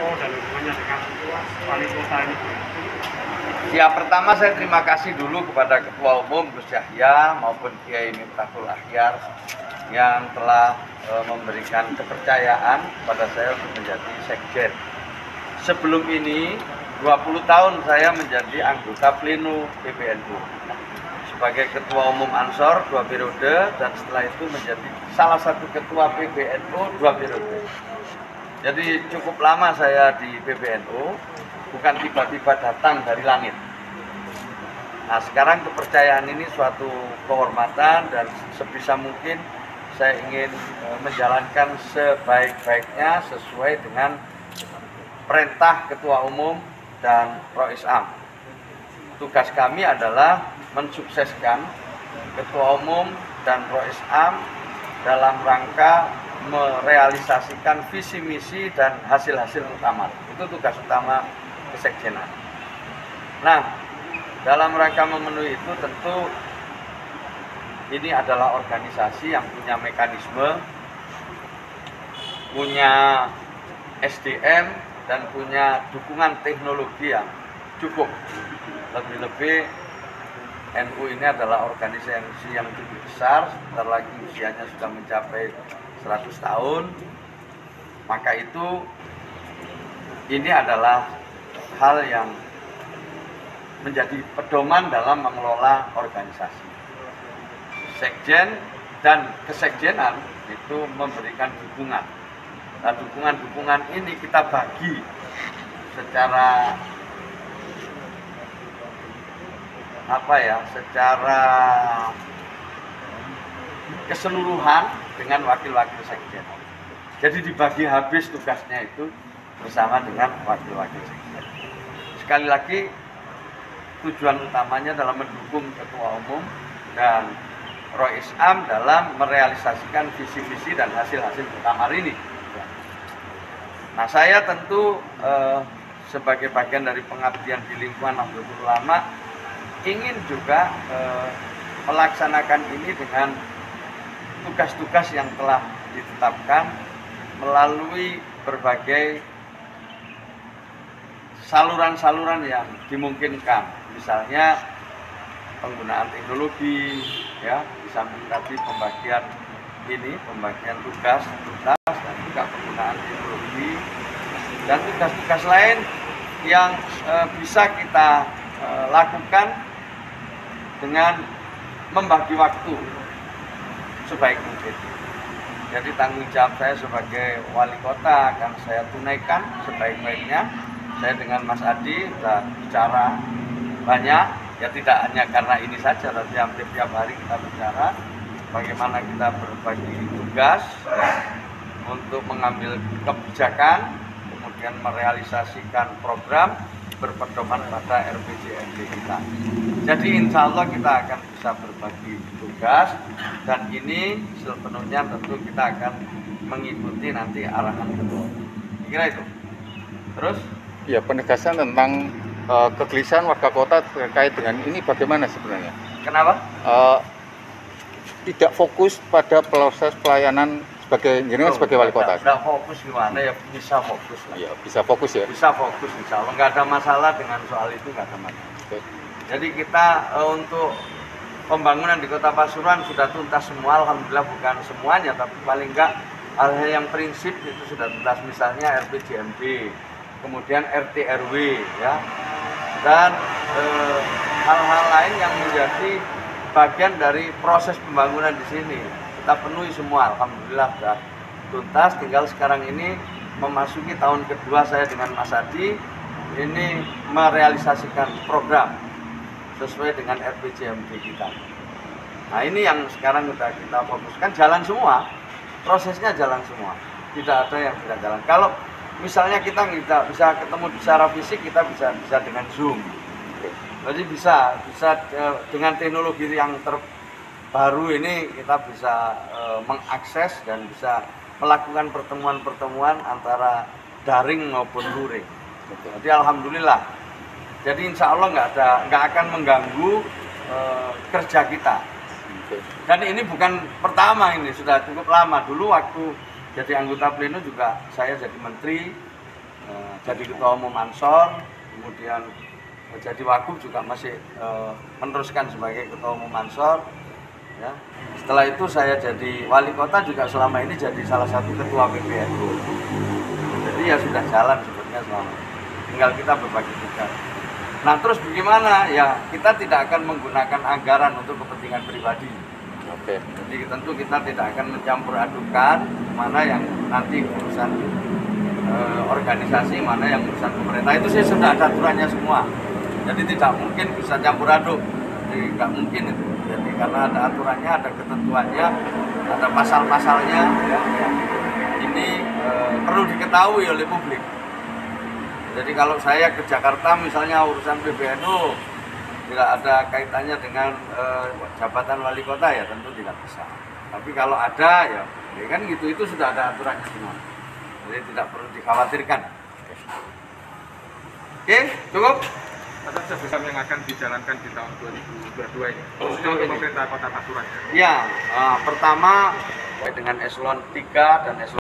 Purwokerto dan hubungannya dengan wali kota ini? Ya, pertama saya terima kasih dulu kepada Ketua Umum Gus Yahya maupun Kiai Miftahul Akhyar yang telah memberikan kepercayaan kepada saya untuk menjadi sekjen. Sebelum ini 20 tahun saya menjadi anggota pleno PBNU sebagai Ketua Umum Ansor 2 periode, dan setelah itu menjadi salah satu Ketua PBNU 2 periode. Jadi cukup lama saya di PBNU, bukan tiba-tiba datang dari langit. Nah, sekarang kepercayaan ini suatu kehormatan, dan sebisa mungkin saya ingin menjalankan sebaik-baiknya sesuai dengan perintah Ketua Umum dan Rois Am. Tugas kami adalah mensukseskan Ketua Umum dan Rois Am dalam rangka merealisasikan visi misi dan hasil-hasil utama. Itu tugas utama kesekjenan. Nah, dalam rangka memenuhi itu tentu ini adalah organisasi yang punya mekanisme, punya SDM, dan punya dukungan teknologi yang cukup. Lebih-lebih NU ini adalah organisasi yang cukup besar, sebentar lagi usianya sudah mencapai 100 tahun. Maka itu ini adalah hal yang menjadi pedoman dalam mengelola organisasi. Sekjen dan kesekjenan itu memberikan dukungan. Nah, dukungan-dukungan ini kita bagi secara secara keseluruhan dengan wakil-wakil sekjen. Jadi dibagi habis tugasnya itu bersama dengan wakil-wakil sekjen. Sekali lagi, tujuan utamanya dalam mendukung Ketua Umum dan Rois Am dalam merealisasikan visi-visi dan hasil-hasil muktamar ini. Nah, saya tentu sebagai bagian dari pengabdian di lingkungan Nahdlatul Ulama ingin juga melaksanakan ini dengan tugas-tugas yang telah ditetapkan melalui berbagai saluran-saluran yang dimungkinkan. Misalnya penggunaan teknologi, ya, di samping tadi pembagian tugas dan juga penggunaan teknologi dan tugas-tugas lain yang bisa kita lakukan dengan membagi waktu sebaik mungkin. Jadi tanggung jawab saya sebagai wali kota akan saya tunaikan sebaik-baiknya. Saya dengan Mas Adi sudah bicara banyak, ya tidak hanya karena ini saja, tapi hampir tiap hari kita bicara bagaimana kita berbagi tugas untuk mengambil kebijakan, kemudian merealisasikan program berpedoman pada RPJMD kita. Jadi insya Allah kita akan bisa berbagi tugas, dan ini sepenuhnya tentu kita akan mengikuti nanti arahan ketua. Kira itu. Terus? Ya, penegasan tentang kegelisahan warga kota terkait dengan ini bagaimana sebenarnya? Kenapa? Tidak fokus pada proses pelayanan sebagai wali kota. Tidak fokus gimana ya, bisa fokus lah. Ya, bisa fokus ya. Bisa fokus insya Allah, nggak ada masalah dengan soal itu, nggak ada masalah. Oke. Jadi kita untuk pembangunan di Kota Pasuruan sudah tuntas semua, alhamdulillah, bukan semuanya, tapi paling nggak hal-hal yang prinsip itu sudah tuntas, misalnya RPJMD, kemudian RT RW, ya, dan hal-hal lain yang menjadi bagian dari proses pembangunan di sini. Kita penuhi semua, alhamdulillah sudah tuntas. Tinggal sekarang ini memasuki tahun kedua saya dengan Mas Adi ini merealisasikan program sesuai dengan RPJMD kita. Nah, ini yang sekarang sudah kita fokuskan, jalan semua, prosesnya jalan semua, tidak ada yang tidak jalan. Kalau misalnya kita nggak bisa ketemu secara fisik, kita bisa dengan Zoom. Jadi bisa dengan teknologi yang terbaru ini kita bisa mengakses dan bisa melakukan pertemuan-pertemuan antara daring maupun luring. Jadi alhamdulillah. Jadi insya Allah nggak akan mengganggu kerja kita. Dan ini bukan pertama, ini sudah cukup lama. Dulu waktu jadi anggota pleno juga saya jadi menteri jadi ketua umum Ansor, kemudian jadi Wagub juga masih meneruskan sebagai ketua umum Ansor. Ya. Setelah itu saya jadi wali kota juga selama ini jadi salah satu ketua PBNU. Jadi ya sudah jalan sebetulnya selama ini. Tinggal kita berbagi tugas. Nah terus bagaimana? Ya kita tidak akan menggunakan anggaran untuk kepentingan pribadi. Oke. Jadi tentu kita tidak akan mencampur adukan mana yang nanti urusan organisasi, mana yang urusan pemerintah. Itu sih sudah ada aturannya semua. Jadi tidak mungkin bisa campur aduk. Jadi nggak mungkin itu. Jadi karena ada aturannya, ada ketentuannya, ada pasal-pasalnya. Ya, yang ini perlu diketahui oleh publik. Jadi kalau saya ke Jakarta misalnya urusan PBNU tidak ada kaitannya dengan jabatan wali kota ya tentu tidak bisa. Tapi kalau ada ya kan gitu, itu sudah ada aturannya semua. Jadi tidak perlu dikhawatirkan. Oke, cukup. Atas program yang akan dijalankan di tahun 2022 ini, khususnya untuk pemerintah Kota Pasuruan. Ya, pertama dengan eselon 3 dan eselon